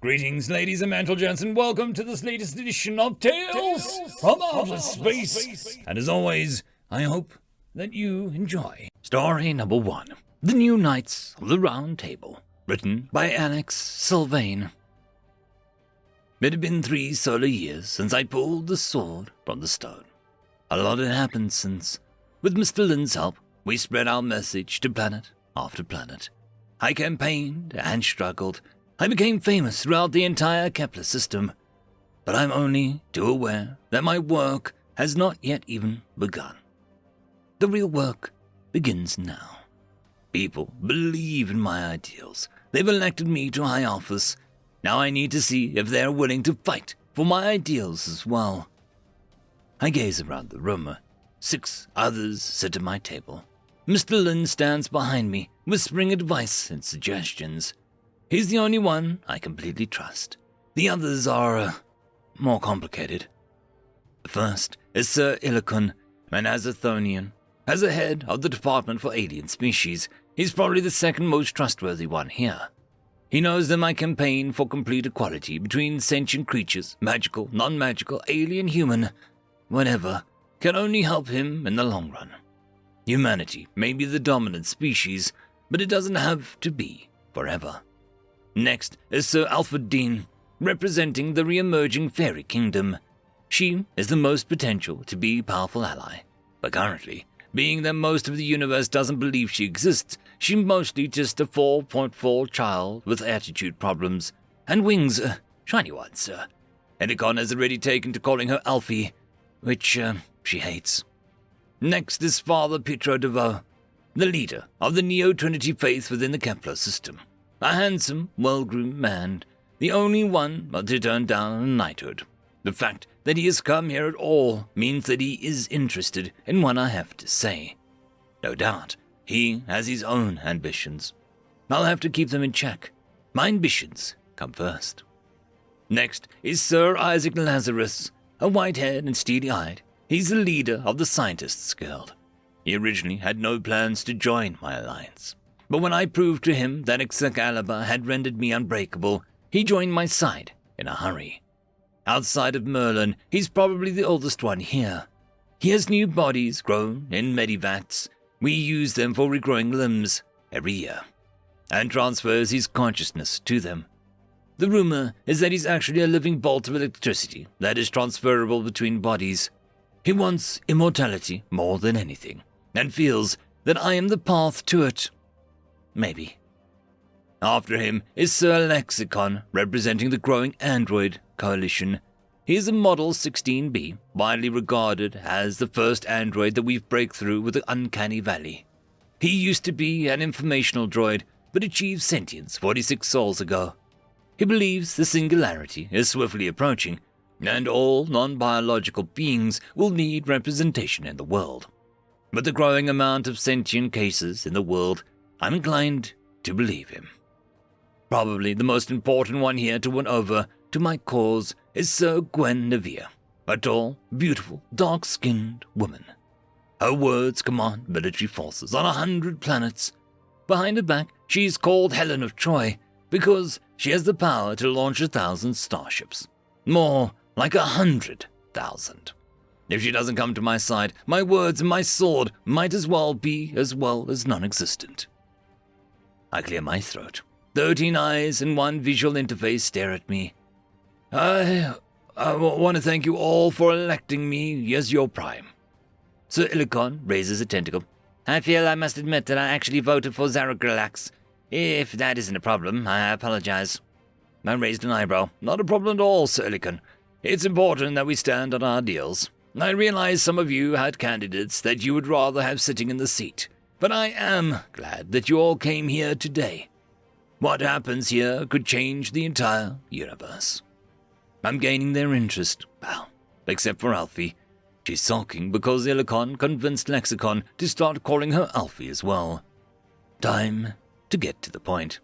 Greetings, ladies and gentlemen, and welcome to this latest edition of Tales from Outer Space. And as always, I hope that you enjoy. Story number 1. The New Knights of the Round Table. Written by Alex Sylvain. It had been 3 solar years since I pulled the sword from the stone. A lot had happened since. With Mr. Lin's help, we spread our message to planet after planet. I campaigned and struggled. I became famous throughout the entire Kepler system, but I'm only too aware that my work has not yet even begun. The real work begins now. People believe in my ideals. They've elected me to high office. Now I need to see if they're willing to fight for my ideals as well. I gaze around the room. 6 others sit at my table. Mr. Lin stands behind me, whispering advice and suggestions. He's the only one I completely trust. The others are, more complicated. The first is Sir Illikun, an Azathonian. As the head of the Department for Alien Species, he's probably the second most trustworthy one here. He knows that my campaign for complete equality between sentient creatures, magical, non-magical, alien, human, whatever, can only help him in the long run. Humanity may be the dominant species, but it doesn't have to be forever. Next is Sir Alfred Dean, representing the re-emerging fairy kingdom. She is the most potential to be a powerful ally, but currently, being that most of the universe doesn't believe she exists, she's mostly just a 4.4 child with attitude problems, and wings, shiny ones. Edicon has already taken to calling her Alfie, which she hates. Next is Father Pietro DeVoe, the leader of the Neo-Trinity faith within the Kepler system. A handsome, well-groomed man, the only one to turn down a knighthood. The fact that he has come here at all means that he is interested in what I have to say. No doubt, he has his own ambitions. I'll have to keep them in check. My ambitions come first. Next is Sir Isaac Lazarus, a white-haired and steely-eyed. He's the leader of the Scientists Guild. He originally had no plans to join my alliance. But when I proved to him that Excalibur had rendered me unbreakable, he joined my side in a hurry. Outside of Merlin, he's probably the oldest one here. He has new bodies grown in medivats. We use them for regrowing limbs every year, and transfers his consciousness to them. The rumor is that he's actually a living bolt of electricity that is transferable between bodies. He wants immortality more than anything, and feels that I am the path to it. Maybe. After him is Sir Lexicon, representing the growing android coalition. He is a Model 16B, widely regarded as the first android that we've break through with the Uncanny Valley. He used to be an informational droid, but achieved sentience 46 sols ago. He believes the singularity is swiftly approaching, and all non-biological beings will need representation in the world. With the growing amount of sentient cases in the world, I'm inclined to believe him. Probably the most important one here to win over to my cause is Sir Gwen Nevere, a tall, beautiful, dark-skinned woman. Her words command military forces on 100 planets. Behind her back, she's called Helen of Troy because she has the power to launch 1,000 starships. More like 100,000. If she doesn't come to my side, my words and my sword might as well as non-existent. I clear my throat. 13 eyes and 1 visual interface stare at me. I want to thank you all for electing me as your prime. Sir Illikon raises a tentacle. I feel I must admit that I actually voted for Zaragrilax. If that isn't a problem, I apologize. I raised an eyebrow. Not a problem at all, Sir Illikon. It's important that we stand on our deals. I realize some of you had candidates that you would rather have sitting in the seat, but I am glad that you all came here today. What happens here could change the entire universe. I'm gaining their interest, well, except for Alfie. She's sulking because Illikon convinced Lexicon to start calling her Alfie as well. Time to get to the point.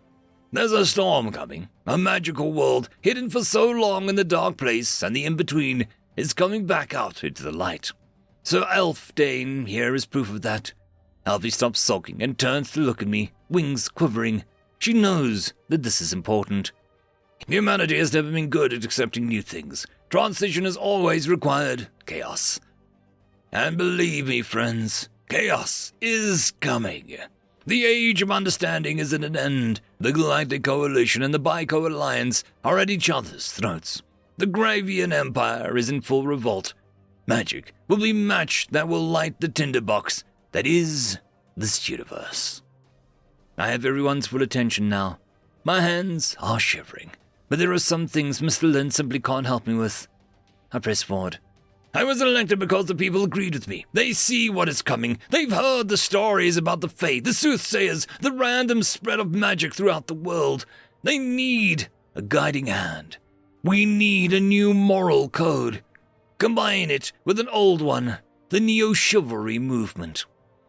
There's a storm coming. A magical world hidden for so long in the dark place and the in-between is coming back out into the light. Sir Elfdane here is proof of that. Alfie stops sulking and turns to look at me, wings quivering. She knows that this is important. Humanity has never been good at accepting new things. Transition has always required chaos. And believe me, friends, chaos is coming. The age of understanding is at an end. The Galactic Coalition and the Bico Alliance are at each other's throats. The Gravian Empire is in full revolt. Magic will be match that will light the tinderbox that is this universe. I have everyone's full attention now. My hands are shivering, but there are some things Mr. Lin simply can't help me with. I press forward. I was elected because the people agreed with me. They see what is coming. They've heard the stories about the Fae, the soothsayers, the random spread of magic throughout the world. They need a guiding hand. We need a new moral code. Combine it with an old one, the neo-chivalry movement.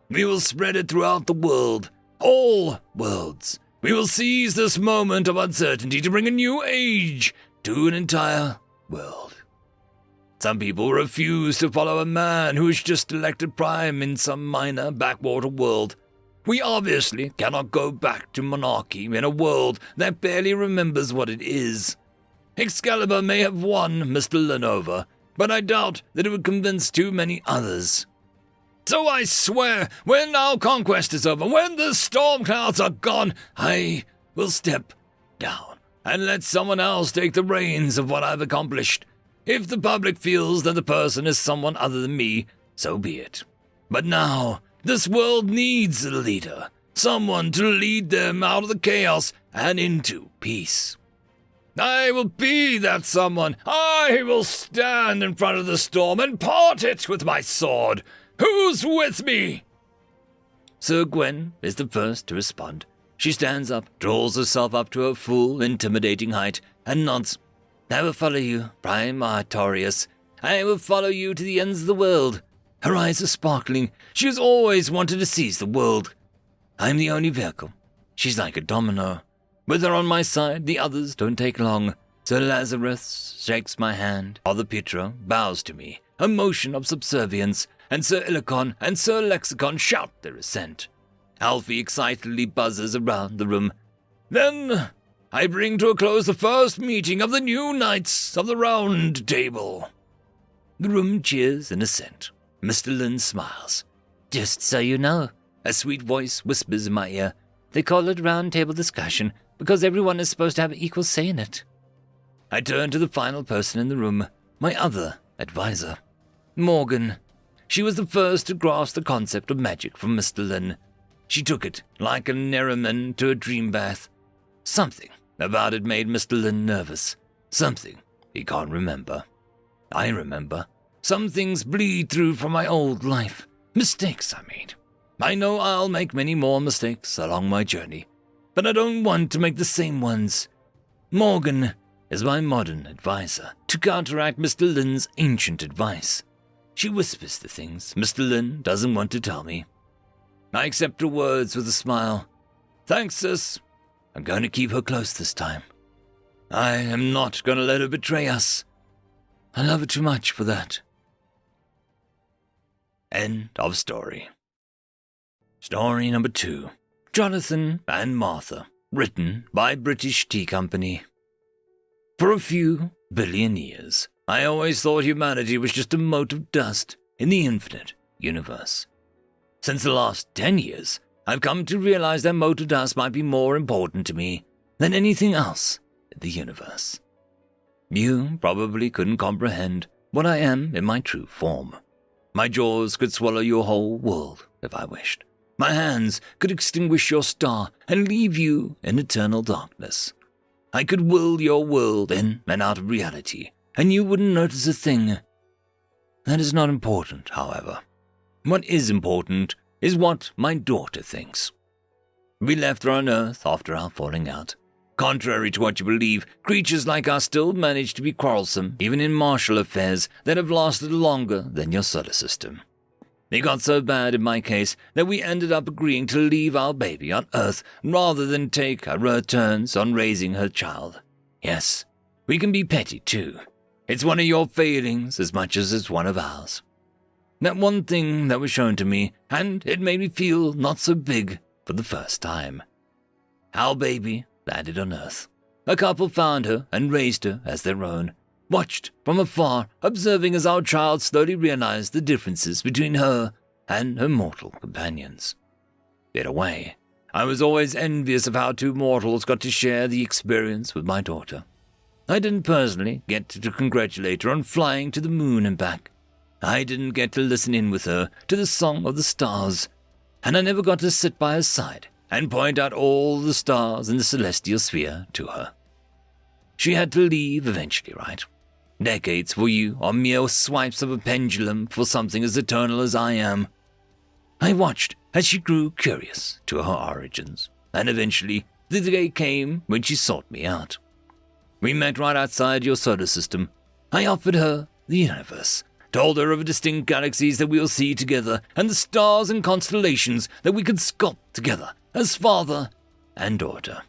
We will spread it throughout the world, all worlds. We will seize this moment of uncertainty to bring a new age to an entire world. Some people refuse to follow a man who is just elected prime in some minor backwater world. We obviously cannot go back to monarchy in a world that barely remembers what it is. Excalibur may have won Mr. Lin over, but I doubt that it would convince too many others. So I swear, when our conquest is over, when the storm clouds are gone, I will step down and let someone else take the reins of what I've accomplished. If the public feels that the person is someone other than me, so be it. But now, this world needs a leader, someone to lead them out of the chaos and into peace. I will be that someone. I will stand in front of the storm and part it with my sword. Who's with me? Sir Gwen is the first to respond. She stands up, draws herself up to her full, intimidating height, and nods. I will follow you, Prime Artorius. I will follow you to the ends of the world. Her eyes are sparkling. She has always wanted to seize the world. I am the only vehicle. She's like a domino. With her on my side, the others don't take long. Sir Lazarus shakes my hand. Father Pietro bows to me, a motion of subservience, and Sir Illicon and Sir Lexicon shout their assent. Alfie excitedly buzzes around the room. Then I bring to a close the first meeting of the new Knights of the Round Table. The room cheers in assent. Mr. Lin smiles. Just so you know, a sweet voice whispers in my ear. They call it round table discussion because everyone is supposed to have equal say in it. I turn to the final person in the room, my other advisor, Morgan. She was the first to grasp the concept of magic from Mr. Lin. She took it like a Nerriman to a dream bath. Something about it made Mr. Lin nervous. Something he can't remember. I remember. Some things bleed through from my old life. Mistakes I made. I know I'll make many more mistakes along my journey, but I don't want to make the same ones. Morgan is my modern advisor to counteract Mr. Lin's ancient advice. She whispers the things Mr. Lin doesn't want to tell me. I accept her words with a smile. Thanks, sis. I'm going to keep her close this time. I am not going to let her betray us. I love her too much for that. End of story. Story number 2. Jonathan and Martha. Written by British Tea Company. For a few billion years, I always thought humanity was just a mote of dust in the infinite universe. Since the last 10 years, I've come to realize that mote of dust might be more important to me than anything else in the universe. You probably couldn't comprehend what I am in my true form. My jaws could swallow your whole world if I wished. My hands could extinguish your star and leave you in eternal darkness. I could will your world in and out of reality, and you wouldn't notice a thing. That is not important, however. What is important is what my daughter thinks. We left her on Earth after our falling out. Contrary to what you believe, creatures like us still manage to be quarrelsome, even in martial affairs that have lasted longer than your solar system. It got so bad in my case that we ended up agreeing to leave our baby on Earth rather than take our turns on raising her child. Yes, we can be petty too. It's one of your failings as much as it's one of ours. That one thing that was shown to me, and it made me feel not so big for the first time. Our baby landed on Earth. a couple found her and raised her as their own, watched from afar, observing as our child slowly realized the differences between her and her mortal companions. In a way, I was always envious of how two mortals got to share the experience with my daughter. I didn't personally get to congratulate her on flying to the moon and back. I didn't get to listen in with her to the song of the stars, and I never got to sit by her side and point out all the stars in the celestial sphere to her. She had to leave eventually, right? Decades for you are mere swipes of a pendulum for something as eternal as I am. I watched as she grew curious to her origins, and eventually the day came when she sought me out. We met right outside your solar system. I offered her the universe, told her of distinct galaxies that we'll see together, and the stars and constellations that we could sculpt together as father and daughter.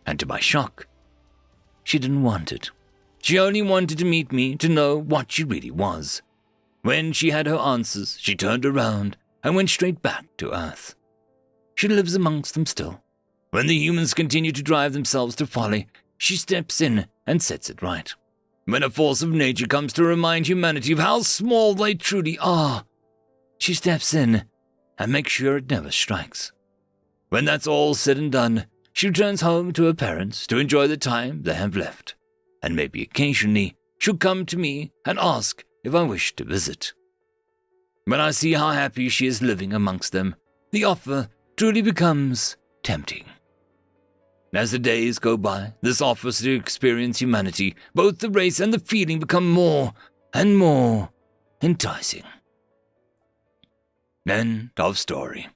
And to my shock, she didn't want it. She only wanted to meet me to know what she really was. When she had her answers, she turned around and went straight back to Earth. She lives amongst them still. When the humans continue to drive themselves to folly, she steps in and sets it right. When a force of nature comes to remind humanity of how small they truly are, she steps in and makes sure it never strikes. When that's all said and done, she returns home to her parents to enjoy the time they have left, and maybe occasionally she'll come to me and ask if I wish to visit. When I see how happy she is living amongst them, the offer truly becomes tempting. As the days go by, this offers to experience humanity, both the race and the feeling become more and more enticing. End of story.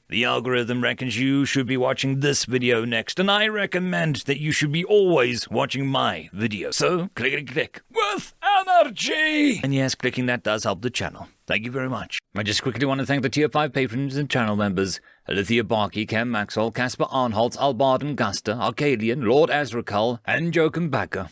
The algorithm reckons you should be watching this video next, and I recommend that you should be always watching my video. So, click with energy! And yes, clicking that does help the channel. Thank you very much. I just quickly want to thank the Tier 5 patrons and channel members: Alithia Barkey, Cam Maxwell, Casper Arnholtz, Albarden Guster, Arcadian, Lord Azrakal, and Joachim Backer.